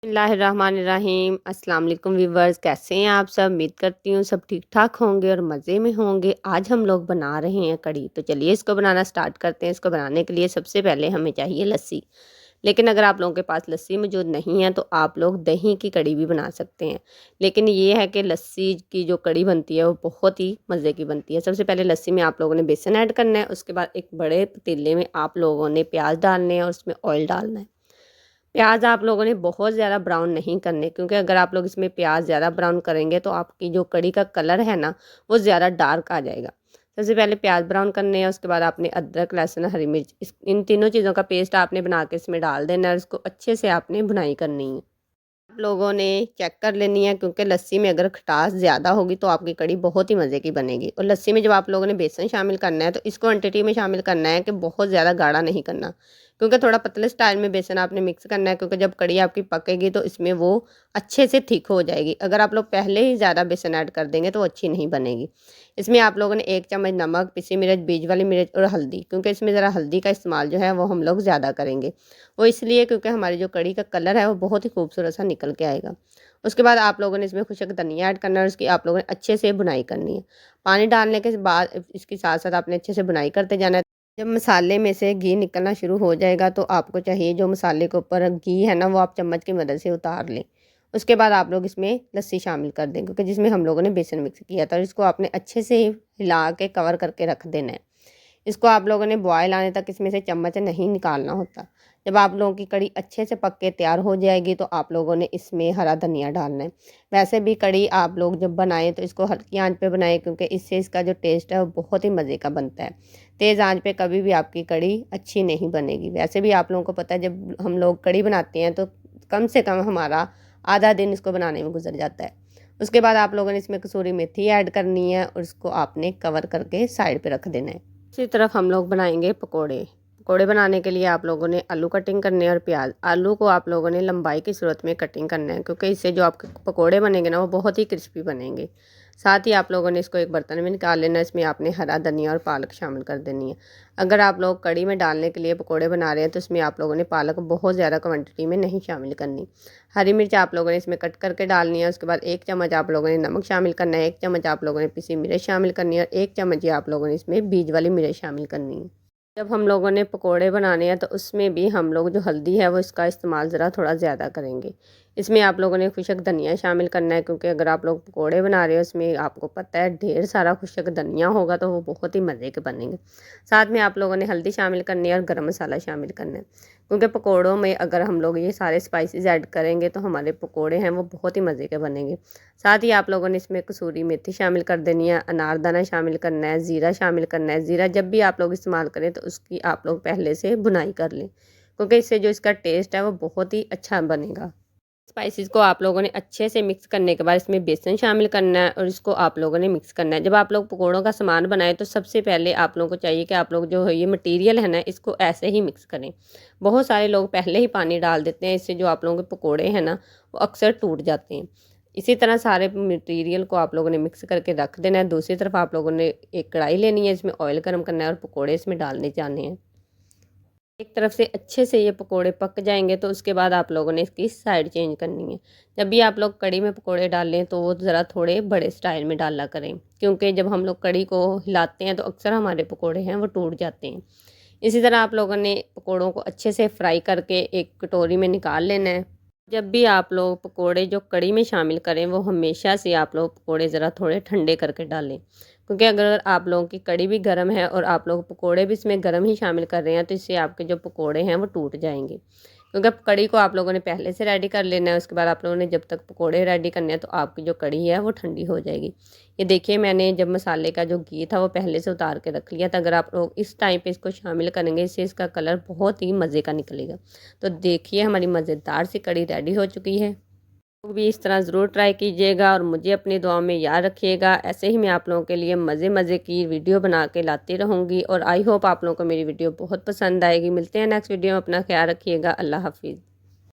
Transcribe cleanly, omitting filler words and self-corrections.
बिस्मिल्लाहिर्रहमानिर्रहीम। अस्सलाम वालेकुम व्यूवर्स, कैसे हैं आप सब। उम्मीद करती हूँ सब ठीक ठाक होंगे और मज़े में होंगे। आज हम लोग बना रहे हैं कढ़ी, तो चलिए इसको बनाना स्टार्ट करते हैं। इसको बनाने के लिए सबसे पहले हमें चाहिए लस्सी। लेकिन अगर आप लोगों के पास लस्सी मौजूद नहीं है तो आप लोग दही की कढ़ी भी बना सकते हैं। लेकिन ये है कि लस्सी की जो कढ़ी बनती है वो बहुत ही मज़े की बनती है। सबसे पहले लस्सी में आप लोगों ने बेसन ऐड करना है। उसके बाद एक बड़े पतीले में आप लोगों ने प्याज डालने हैं और उसमें ऑयल डालना है। प्याज आप लोगों ने बहुत ज़्यादा ब्राउन नहीं करने, क्योंकि अगर आप लोग इसमें प्याज ज़्यादा ब्राउन करेंगे तो आपकी जो कढ़ी का कलर है ना वो ज़्यादा डार्क आ जाएगा। सबसे पहले प्याज ब्राउन करने हैं। उसके बाद आपने अदरक, लहसुन, हरी मिर्च इन तीनों चीज़ों का पेस्ट आपने बना के इसमें डाल देना है और इसको अच्छे से आपने भुनाई करनी है। आप लोगों ने चेक कर लेनी है, क्योंकि लस्सी में अगर खटास ज़्यादा होगी तो आपकी कढ़ी बहुत ही मज़े की बनेगी। और लस्सी में जब आप लोगों ने बेसन शामिल करना है तो इसको क्वांटिटी में शामिल करना है कि बहुत ज़्यादा गाढ़ा नहीं करना, क्योंकि थोड़ा पतले स्टाइल में बेसन आपने मिक्स करना है, क्योंकि जब कढ़ी आपकी पकेगी तो इसमें वो अच्छे से थिक हो जाएगी। अगर आप लोग पहले ही ज़्यादा बेसन ऐड कर देंगे तो अच्छी नहीं बनेगी। इसमें आप लोगों ने 1 चम्मच नमक, पिसी मिर्च, बीज वाली मिर्च और हल्दी, क्योंकि इसमें ज़रा हल्दी का इस्तेमाल जो है वो हम लोग ज़्यादा करेंगे। वो इसलिए क्योंकि हमारी जो कढ़ी का कलर है वो बहुत ही खूबसूरत सा निकल के आएगा। उसके बाद आप लोगों ने इसमें खुशक धनिया ऐड करना है और उसकी आप लोगों ने अच्छे से बुनाई करनी है। पानी डालने के बाद इसके साथ साथ आपने अच्छे से बुनाई करते जाना है। जब मसाले में से घी निकलना शुरू हो जाएगा तो आपको चाहिए जो मसाले के ऊपर घी है ना वो आप चम्मच की मदद से उतार लें। उसके बाद आप लोग इसमें लस्सी शामिल कर दें, क्योंकि जिसमें हम लोगों ने बेसन मिक्स किया था, और इसको आपने अच्छे से हिला के कवर करके रख देना है। इसको आप लोगों ने बॉयल आने तक इसमें से चम्मच नहीं निकालना होता। जब आप लोगों की कढ़ी अच्छे से पक के तैयार हो जाएगी तो आप लोगों ने इसमें हरा धनिया डालना है। वैसे भी कढ़ी आप लोग जब बनाएं तो इसको हल्की आंच पे बनाएं, क्योंकि इससे इसका जो टेस्ट है वो बहुत ही मज़े का बनता है। तेज़ आंच पे कभी भी आपकी कढ़ी अच्छी नहीं बनेगी। वैसे भी आप लोगों को पता है जब हम लोग कढ़ी बनाते हैं तो कम से कम हमारा आधा दिन इसको बनाने में गुजर जाता है। उसके बाद आप लोगों ने इसमें कसूरी मेथी ऐड करनी है और इसको आपने कवर करके साइड पे रख देना है। दूसरी तरफ हम लोग बनाएंगे पकोड़े। पकोड़े बनाने के लिए आप लोगों ने आलू कटिंग करने और प्याज। आलू को आप लोगों ने लंबाई की सूरत में कटिंग करना है, क्योंकि इससे जो आपके पकोड़े बनेंगे ना वो बहुत ही क्रिस्पी बनेंगे। साथ ही आप लोगों ने इसको एक बर्तन में निकाल लेना है। इसमें आपने हरा धनिया और पालक शामिल कर देनी है। अगर आप लोग कढ़ी में डालने के लिए पकोड़े बना रहे हैं तो इसमें आप लोगों ने पालक बहुत ज़्यादा क्वान्टिटी में नहीं शामिल करनी। हरी मिर्च आप लोगों ने इसमें कट करके डालनी है। उसके बाद 1 चम्मच आप लोगों ने नमक शामिल करना है, 1 चम्मच आप लोगों ने पिसी मिर्च शामिल करनी है और 1 चम्मच ही आप लोगों ने इसमें बीज वाली मिर्च शामिल करनी है। जब हम लोगों ने पकोड़े बनाने हैं तो उसमें भी हम लोग जो हल्दी है वो इसका इस्तेमाल ज़रा थोड़ा ज़्यादा करेंगे। इसमें आप लोगों ने खुशक धनिया शामिल करना है, क्योंकि अगर आप लोग पकोड़े बना रहे हो उसमें आपको पता है ढेर सारा खुशक धनिया होगा तो वो बहुत ही मज़े के बनेंगे। साथ में आप लोगों ने हल्दी शामिल करनी है और गरम मसाला शामिल करना है, क्योंकि पकोड़ों में अगर हम लोग ये सारे स्पाइसेस ऐड करेंगे तो हमारे पकोड़े हैं वो बहुत ही मज़े के बनेंगे। साथ ही आप लोगों ने इसमें कसूरी मेथी शामिल कर देनी है, अनारदाना शामिल करना है, ज़ीरा शामिल करना है। ज़ीरा जब भी आप लोग इस्तेमाल करें तो उसकी आप लोग पहले से भुनाई कर लें, क्योंकि इससे जो इसका टेस्ट है वो बहुत ही अच्छा बनेगा। स्पाइसेस को आप लोगों ने अच्छे से मिक्स करने के बाद इसमें बेसन शामिल करना है और इसको आप लोगों ने मिक्स करना है। जब आप लोग पकोड़ों का सामान बनाएं तो सबसे पहले आप लोगों को चाहिए कि आप लोग जो है ये मटेरियल है ना इसको ऐसे ही मिक्स करें। बहुत सारे लोग पहले ही पानी डाल देते हैं, इससे जो आप लोगों के पकोड़े हैं ना वो अक्सर टूट जाते हैं। इसी तरह सारे मटेरियल को आप लोगों ने मिक्स करके रख देना है। दूसरी तरफ आप लोगों ने एक कढ़ाई लेनी है, इसमें ऑयल गर्म करना है और पकोड़े इसमें डालने जाने हैं। एक तरफ से अच्छे से ये पकोड़े पक जाएंगे तो उसके बाद आप लोगों ने इसकी साइड चेंज करनी है। जब भी आप लोग कढ़ी में पकोड़े डालें तो वो ज़रा थोड़े बड़े स्टाइल में डाला करें, क्योंकि जब हम लोग कढ़ी को हिलाते हैं तो अक्सर हमारे पकोड़े हैं वो टूट जाते हैं। इसी तरह आप लोगों ने पकोड़ों को अच्छे से फ्राई करके एक कटोरी में निकाल लेना है। जब भी आप लोग पकोड़े जो कढ़ी में शामिल करें वो हमेशा से आप लोग पकोड़े ज़रा थोड़े ठंडे करके डालें, क्योंकि अगर आप लोगों की कढ़ी भी गर्म है और आप लोग पकोड़े भी इसमें गर्म ही शामिल कर रहे हैं तो इससे आपके जो पकोड़े हैं वो टूट जाएंगे। क्योंकि कढ़ी को आप लोगों ने पहले से रेडी कर लेना है। उसके बाद आप लोगों ने जब तक पकोड़े रेडी करने हैं तो आपकी जो कढ़ी है वो ठंडी हो जाएगी। ये देखिए मैंने जब मसाले का जो घी था वो पहले से उतार के रख लिया था। अगर आप लोग इस टाइम पे इसको शामिल करेंगे इससे इसका कलर बहुत ही मज़े का निकलेगा। तो देखिए हमारी मज़ेदार सी कढ़ी रेडी हो चुकी है। लोग भी इस तरह ज़रूर ट्राई कीजिएगा और मुझे अपनी दुआ में याद रखिएगा। ऐसे ही मैं आप लोगों के लिए मज़े मज़े की वीडियो बना के लाती रहूँगी और आई होप आप लोगों को मेरी वीडियो बहुत पसंद आएगी। मिलते हैं नेक्स्ट वीडियो में, अपना ख्याल रखिएगा। अल्लाह हाफिज़।